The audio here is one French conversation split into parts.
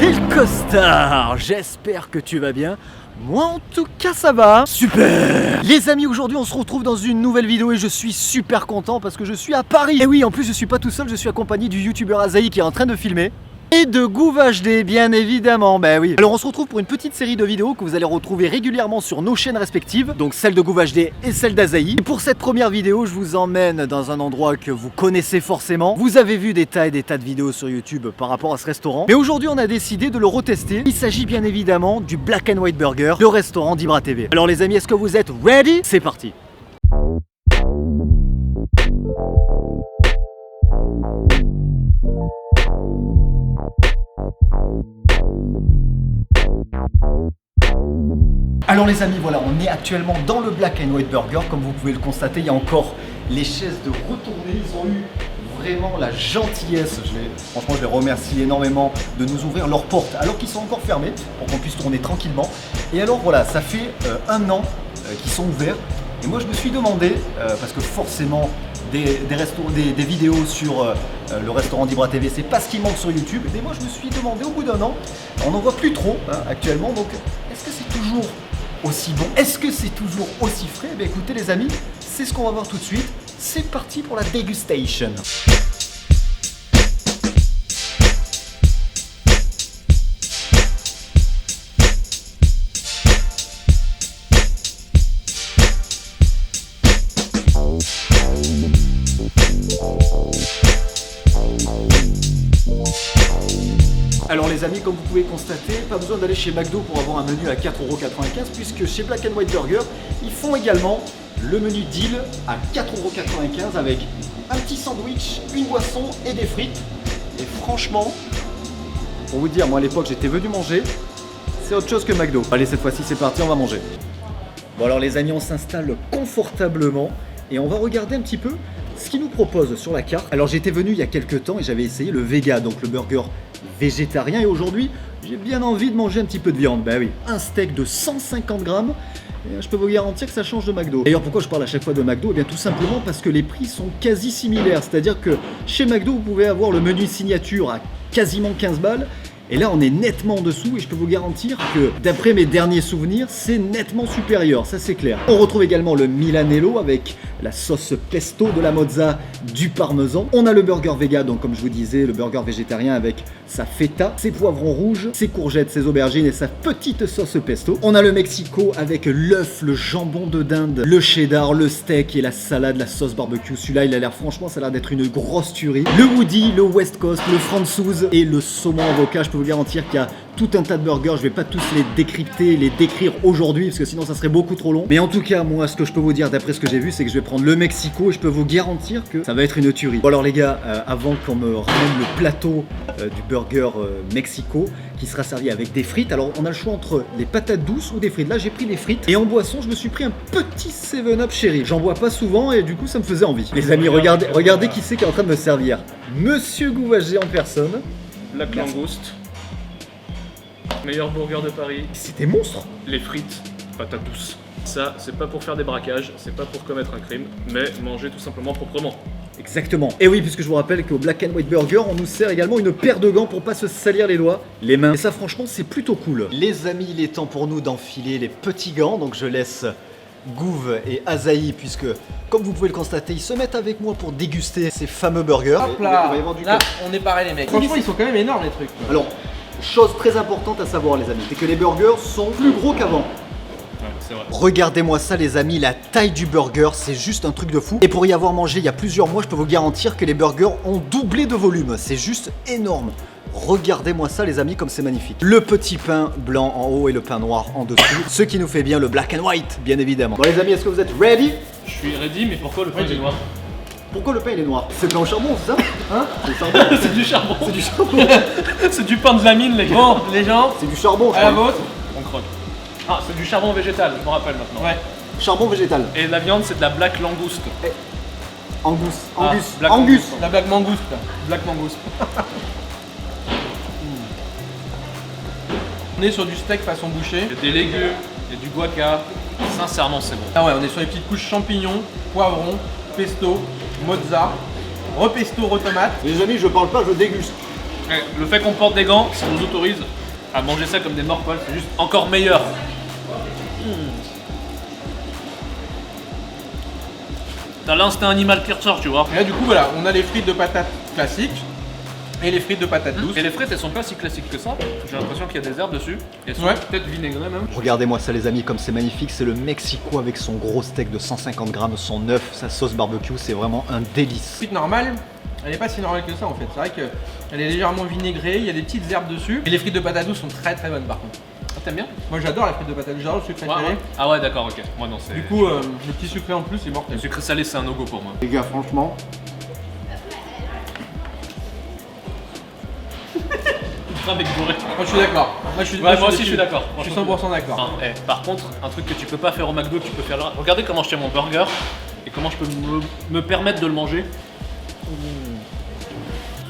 c'est le costard. J'espère que tu vas bien. Moi en tout cas ça va. Super. Les amis, aujourd'hui on se retrouve dans une nouvelle vidéo et je suis super content parce que je suis à Paris. Et oui, en plus je suis pas tout seul, je suis accompagné du youtubeur Azaï qui est en train de filmer. Et de Gouv HD, bien évidemment, bah oui. Alors on se retrouve pour une petite série de vidéos que vous allez retrouver régulièrement sur nos chaînes respectives, donc celle de Gouv HD et celle d'Azaï. Et pour cette première vidéo, je vous emmène dans un endroit que vous connaissez forcément. Vous avez vu des tas et des tas de vidéos sur YouTube par rapport à ce restaurant. Mais aujourd'hui, on a décidé de le retester. Il s'agit bien évidemment du Black and White Burger, le restaurant d'Ibra TV. Alors les amis, est-ce que vous êtes ready? C'est parti. Alors les amis, voilà, on est actuellement dans le Black and White Burger. Comme vous pouvez le constater, il y a encore les chaises de retourner. Ils ont eu vraiment la gentillesse, franchement je les remercie énormément, de nous ouvrir leurs portes alors qu'ils sont encore fermés pour qu'on puisse tourner tranquillement. Et alors voilà, ça fait un an qu'ils sont ouverts. Et moi je me suis demandé, parce que forcément des vidéos sur le restaurant d'Ibra TV, c'est pas ce qui manque sur YouTube. Et moi je me suis demandé au bout d'un an, on n'en voit plus trop actuellement, donc est-ce que c'est toujours aussi bon? Est-ce que c'est toujours aussi frais? Eh bien, écoutez les amis, c'est ce qu'on va voir tout de suite. C'est parti pour la dégustation. Alors les amis, comme vous pouvez constater, pas besoin d'aller chez McDo pour avoir un menu à 4,95 € puisque chez Black and White Burger, ils font également le menu deal à 4,95 € avec un petit sandwich, une boisson et des frites. Et franchement, pour vous dire, moi à l'époque j'étais venu manger, c'est autre chose que McDo. Allez, cette fois-ci c'est parti, on va manger. Bon alors les amis, on s'installe confortablement et on va regarder un petit peu ce qu'ils nous proposent sur la carte. Alors j'étais venu il y a quelques temps et j'avais essayé le Vega, donc le burger végétarien, et aujourd'hui j'ai bien envie de manger un petit peu de viande. Bah oui, un steak de 150 grammes, et je peux vous garantir que ça change de McDo. D'ailleurs, pourquoi je parle à chaque fois de McDo? Eh bien tout simplement parce que les prix sont quasi similaires, c'est-à-dire que chez McDo vous pouvez avoir le menu signature à quasiment 15 balles. Et là on est nettement en dessous et je peux vous garantir que d'après mes derniers souvenirs, c'est nettement supérieur, ça c'est clair. On retrouve également le Milanello avec la sauce pesto, de la mozza, du parmesan. On a le burger Vega, donc comme je vous disais, le burger végétarien avec sa feta, ses poivrons rouges, ses courgettes, ses aubergines et sa petite sauce pesto. On a le Mexico avec l'œuf, le jambon de dinde, le cheddar, le steak et la salade, la sauce barbecue. Celui-là il a l'air, franchement ça a l'air d'être une grosse tuerie. Le Woody, le West Coast, le Franzoose et le saumon avocat. Je peux vous garantir qu'il y a tout un tas de burgers, je vais pas tous les décrypter, les décrire aujourd'hui parce que sinon ça serait beaucoup trop long. Mais en tout cas, moi ce que je peux vous dire d'après ce que j'ai vu, c'est que je vais prendre le Mexico et je peux vous garantir que ça va être une tuerie. Bon alors les gars, avant qu'on me ramène le plateau du burger Mexico qui sera servi avec des frites, alors on a le choix entre les patates douces ou des frites. Là j'ai pris les frites et en boisson je me suis pris un petit 7-Up Cherry. J'en bois pas souvent et du coup ça me faisait envie. Les amis, regardez qui c'est qui est en train de me servir. Monsieur Gouv HD en personne. Black Langouste. Meilleur burger de Paris. C'est des monstres. Les frites, patates douces. Ça, c'est pas pour faire des braquages, c'est pas pour commettre un crime, mais manger tout simplement proprement. Exactement. Et oui, puisque je vous rappelle qu'au Black and White Burger, on nous sert également une paire de gants pour pas se salir les doigts, les mains. Et ça, franchement, c'est plutôt cool. Les amis, il est temps pour nous d'enfiler les petits gants, donc je laisse Gouv et Azaï, puisque, comme vous pouvez le constater, ils se mettent avec moi pour déguster ces fameux burgers. Hop là, là on est pareil les mecs. Franchement, ils sont quand même énormes les trucs. Alors, chose très importante à savoir les amis, c'est que les burgers sont plus gros qu'avant. Ouais, c'est vrai. Regardez-moi ça les amis, la taille du burger, c'est juste un truc de fou. Et pour y avoir mangé il y a plusieurs mois, je peux vous garantir que les burgers ont doublé de volume. C'est juste énorme. Regardez-moi ça les amis, comme c'est magnifique. Le petit pain blanc en haut et le pain noir en dessous. Ce qui nous fait bien le black and white, bien évidemment. Bon les amis, est-ce que vous êtes ready? Je suis ready, mais pourquoi le pain est noir? Pourquoi le pain il est noir? C'est plein au charbon, c'est ça? Hein? C'est du charbon. C'est du charbon. C'est du pain de la mine les gars. Bon, les gens, C'est du charbon. à la vôtre. On croque. Ah, c'est du charbon végétal, je me rappelle maintenant. Ouais. Charbon végétal. Et la viande, c'est de la Black Langouste. Angus. Ah, Angus. Black Angus. Langouste. La blague mangouste. Black Mangouste. On est sur du steak façon boucher. Il y a des légumes, il y a du guaca. Sincèrement, c'est bon. Ah ouais, on est sur les petites couches champignons, poivrons, pesto, mozza, repesto, retomate. Les amis, je parle pas, je déguste. Le fait qu'on porte des gants, ça nous autorise à manger ça comme des morts-poils, c'est juste encore meilleur. T'as l'instinct animal qui ressort, tu vois. Et là, du coup, voilà, on a les frites de patates classiques et les frites de patates douces. Et les frites, elles sont pas si classiques que ça. J'ai l'impression qu'il y a des herbes dessus. Et elles sont Ouais. peut-être vinaigrées même. Regardez-moi ça les amis, comme c'est magnifique, c'est le Mexico avec son gros steak de 150 grammes, son œuf, sa sauce barbecue, c'est vraiment un délice. Frite normale, elle n'est pas si normale que ça en fait. C'est vrai qu'elle est légèrement vinaigrée, il y a des petites herbes dessus. Et les frites de patates douces sont très très bonnes par contre. Ah, t'aimes bien? Moi j'adore les frites de patates douces, j'adore le sucré salé. Ah ouais, d'accord, ok. Moi non, c'est. Du coup, le petit sucré en plus, c'est mortel. Le sucré salé, c'est un no-go pour moi. Les gars, franchement, Avec bourré. Moi je suis d'accord. Moi aussi, je suis d'accord. Je suis 100% d'accord. Par contre, un truc que tu peux pas faire au McDo, que tu peux faire là. Regardez comment je tiens mon burger et comment je peux me permettre de le manger.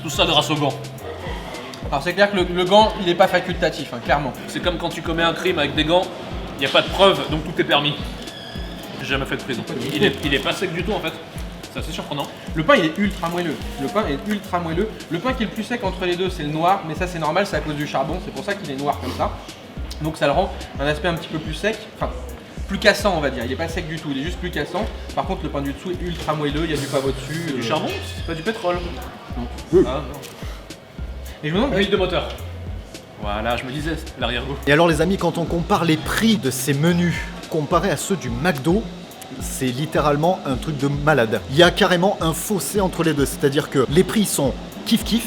Tout ça grâce au gant. Alors c'est clair que le gant, il n'est pas facultatif, hein, clairement. C'est comme quand tu commets un crime avec des gants, il n'y a pas de preuve, donc tout est permis. J'ai jamais fait de prison. Il est pas sec du tout en fait. C'est assez surprenant. Le pain il est ultra moelleux. Le pain est ultra moelleux. Le pain qui est le plus sec entre les deux, c'est le noir, mais ça c'est normal, c'est à cause du charbon, c'est pour ça qu'il est noir comme ça. Donc ça le rend un aspect un petit peu plus sec, enfin plus cassant on va dire. Il est pas sec du tout, il est juste plus cassant. Par contre le pain du dessous est ultra moelleux, il y a du pavot dessus. Du charbon, c'est pas du pétrole. Ah, non. Et je me demande, Huile de moteur. Voilà, je me disais, l'arrière-goût. et alors les amis, quand on compare les prix de ces menus comparés à ceux du McDo, c'est littéralement un truc de malade. Il y a carrément un fossé entre les deux, c'est-à-dire que les prix sont kiff-kiff,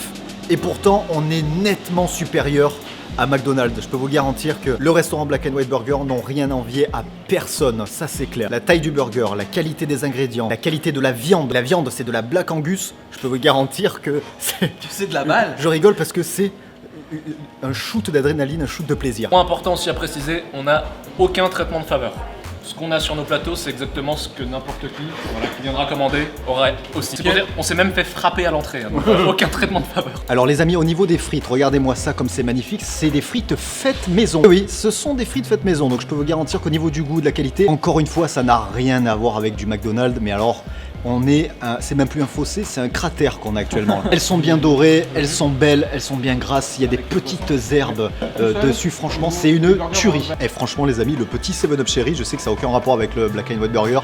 et pourtant on est nettement supérieur à McDonald's. Je peux vous garantir que le restaurant Black & White Burger n'ont rien à envier à personne, ça c'est clair. La taille du burger, la qualité des ingrédients, la qualité de la viande c'est de la Black Angus, je peux vous garantir que c'est... c'est de la balle. Je rigole parce que c'est un shoot d'adrénaline, un shoot de plaisir. Point important aussi à préciser, on n'a aucun traitement de faveur. Ce qu'on a sur nos plateaux, c'est exactement ce que n'importe qui viendra commander aurait aussi. C'est pour dire, on s'est même fait frapper à l'entrée, hein, donc aucun traitement de faveur. Alors les amis, au niveau des frites, regardez-moi ça comme c'est magnifique, c'est des frites faites maison. Oui, ce sont des frites faites maison, donc je peux vous garantir qu'au niveau du goût, de la qualité, encore une fois, ça n'a rien à voir avec du McDonald's, mais alors... c'est même plus un fossé, c'est un cratère qu'on a actuellement. Elles sont bien dorées, elles sont belles, elles sont bien grasses, il y a des petites herbes dessus, franchement c'est une tuerie. Et franchement les amis, le petit 7-Up Cherry, je sais que ça n'a aucun rapport avec le Black & White Burger,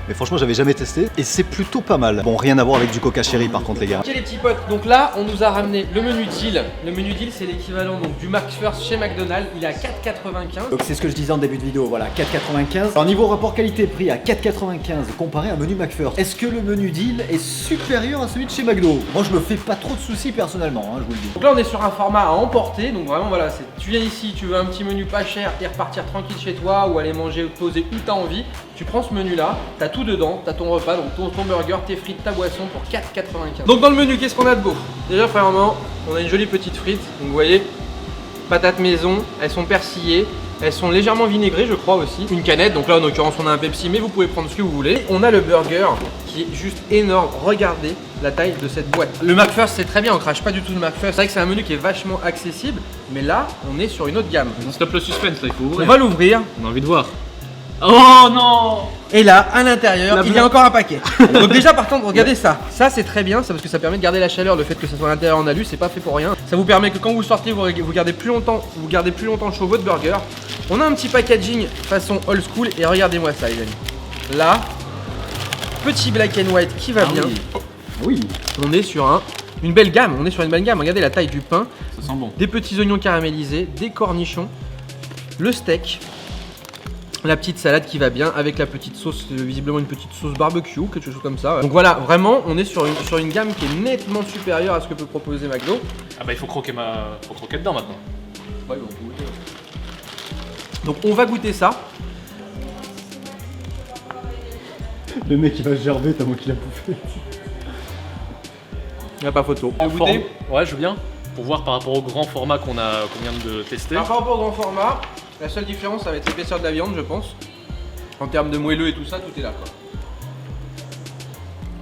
mais franchement j'avais jamais testé et c'est plutôt pas mal. Bon, rien à voir avec du Coca Cherry par contre les gars. Ok les petits potes, donc là on nous a ramené le menu deal. Le menu deal c'est l'équivalent donc du McFirst chez McDonald's, il est à 4,95. Donc c'est ce que je disais en début de vidéo, voilà, 4,95. Alors niveau rapport qualité-prix à 4,95 comparé à un menu McFirst, est-ce que le menu deal est supérieur à celui de chez McDo? Moi je me fais pas trop de soucis personnellement, hein, je vous le dis. Donc là on est sur un format à emporter, donc vraiment voilà, tu viens ici, tu veux un petit menu pas cher et repartir tranquille chez toi ou aller manger, poser où t'as envie, tu prends ce menu là, t'as tout dedans, t'as ton repas, donc ton burger, tes frites, ta boisson pour 4,95. Donc dans le menu, qu'est-ce qu'on a de beau? Déjà premièrement, on a une jolie petite frite, donc vous voyez, patates maison, elles sont persillées. Elles sont légèrement vinaigrées je crois aussi. Une canette, donc là en l'occurrence on a un Pepsi, mais vous pouvez prendre ce que vous voulez. On a le burger qui est juste énorme. Regardez la taille de cette boîte. Le McFirst c'est très bien, on crache pas du tout le McFirst. C'est vrai que c'est un menu qui est vachement accessible, mais là on est sur une autre gamme. Stop le suspense là, il faut On ouvrir. va l'ouvrir. On a envie de voir. Oh non! Et là, à l'intérieur, il y a encore un paquet. Donc déjà par contre, regardez ça. Ça c'est très bien, ça parce que ça permet de garder la chaleur, le fait que ça soit à l'intérieur en alu, c'est pas fait pour rien. Ça vous permet que quand vous sortez, vous gardez plus longtemps chaud votre burger. On a un petit packaging façon old school et regardez-moi ça les amis. Là, petit black and white qui va bien. Oui. On est sur une belle gamme, Regardez la taille du pain, Ça sent bon. des petits oignons caramélisés, des cornichons, le steak. La petite salade qui va bien avec la petite sauce, visiblement une petite sauce barbecue, quelque chose comme ça. Donc voilà, vraiment, on est sur une gamme qui est nettement supérieure à ce que peut proposer McDo. Ah bah il faut croquer dedans maintenant. Ouais, bon, on peut goûter. Donc on va goûter ça. Le mec il va se gerber tellement qu'il a bouffé. Il n'y a pas photo. En forme- Ouais, je veux bien. Pour voir par rapport au grand format qu'on vient de tester. Alors, par rapport au grand format, la seule différence ça va être l'épaisseur de la viande je pense. En termes de moelleux et tout ça, tout est là quoi.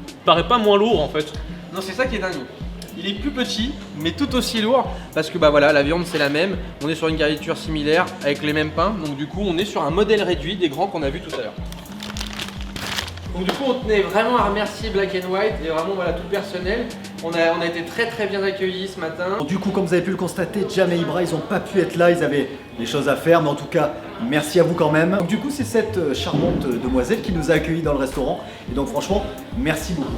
Il paraît pas moins lourd en fait. Non, c'est ça qui est dingue. Il est plus petit, mais tout aussi lourd, parce que bah voilà, la viande c'est la même, on est sur une garniture similaire avec les mêmes pains, donc du coup on est sur un modèle réduit des grands qu'on a vu tout à l'heure. Donc du coup on tenait vraiment à remercier Black & White et vraiment voilà tout le personnel On a été très bien accueillis ce matin. Du coup, comme vous avez pu le constater, Jam et Ibra, ils n'ont pas pu être là, ils avaient des choses à faire, mais en tout cas, merci à vous quand même. Donc, du coup, c'est cette charmante demoiselle qui nous a accueillis dans le restaurant. Et donc, franchement, merci beaucoup.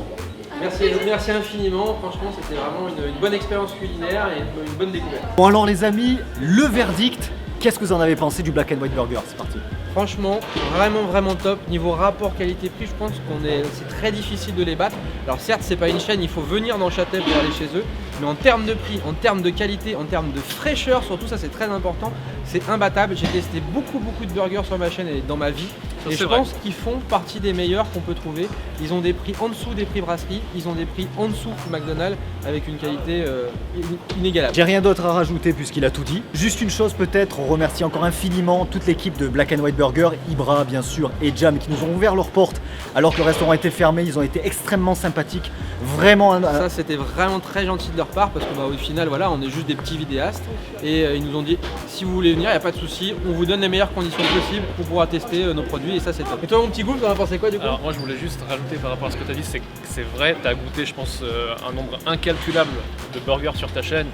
Merci infiniment, franchement c'était vraiment une bonne expérience culinaire et une bonne découverte. Bon alors les amis, le verdict, qu'est-ce que vous en avez pensé du Black and White Burger? C'est parti. Franchement, vraiment top. Niveau rapport qualité-prix, je pense c'est très difficile de les battre. Alors certes, c'est pas une chaîne, il faut venir dans Châtel pour aller chez eux. Mais en termes de prix, en termes de qualité, en termes de fraîcheur, surtout ça c'est très important, c'est imbattable. J'ai testé beaucoup de burgers sur ma chaîne et dans ma vie. Et je pense qu'ils font partie des meilleurs qu'on peut trouver. Ils ont des prix en dessous des prix brasserie, ils ont des prix en dessous du McDonald's avec une qualité inégalable. J'ai rien d'autre à rajouter puisqu'il a tout dit. Juste une chose peut-être, on remercie encore infiniment toute l'équipe de Black and White Burger, Ibra bien sûr et Jam qui nous ont ouvert leurs portes alors que le restaurant était fermé. Ils ont été extrêmement sympathiques, vraiment. Ça c'était vraiment très gentil de leur part parce que au final voilà, on est juste des petits vidéastes et ils nous ont dit si vous voulez venir, il n'y a pas de souci, on vous donne les meilleures conditions possibles pour pouvoir tester nos produits et ça c'est top. Et toi mon petit Gouffre, t'en as pensé quoi du coup? Alors moi je voulais juste rajouter par rapport à ce que tu as dit, c'est que c'est vrai, tu as goûté je pense un nombre incalculable de burgers sur ta chaîne.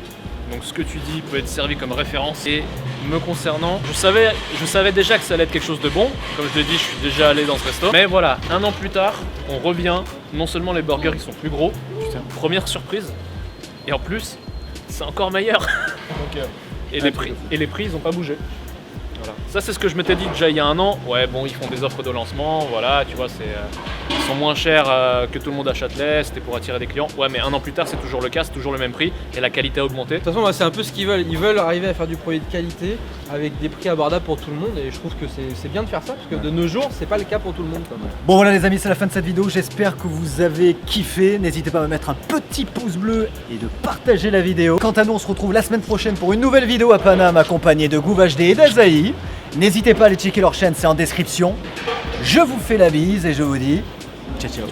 Donc ce que tu dis peut être servi comme référence. Et me concernant, je savais déjà que ça allait être quelque chose de bon. Comme je l'ai dit, je suis déjà allé dans ce resto. Mais voilà, un an plus tard, on revient. Non seulement les burgers ils sont plus gros, première surprise, et en plus c'est encore meilleur. Donc, et les prix ils n'ont pas bougé. Voilà. Ça c'est ce que je m'étais dit déjà il y a un an. Ouais bon, ils font des offres de lancement, voilà, tu vois, ils sont moins chers que tout le monde à Châtelet, c'était pour attirer des clients. Ouais mais un an plus tard c'est toujours le cas, c'est toujours le même prix et la qualité a augmenté. De toute façon c'est un peu ce qu'ils veulent, ils veulent arriver à faire du produit de qualité avec des prix abordables pour tout le monde et je trouve que c'est bien de faire ça parce que de nos jours c'est pas le cas pour tout le monde quand même. Bon voilà les amis, c'est la fin de cette vidéo, j'espère que vous avez kiffé. N'hésitez pas à me mettre un petit pouce bleu et de partager la vidéo. Quant à nous on se retrouve la semaine prochaine pour une nouvelle vidéo à Paname accompagnée de Gouv HD et d'Azaï. N'hésitez pas à aller checker leur chaîne, c'est en description. Je vous fais la bise et je vous dis ciao ciao.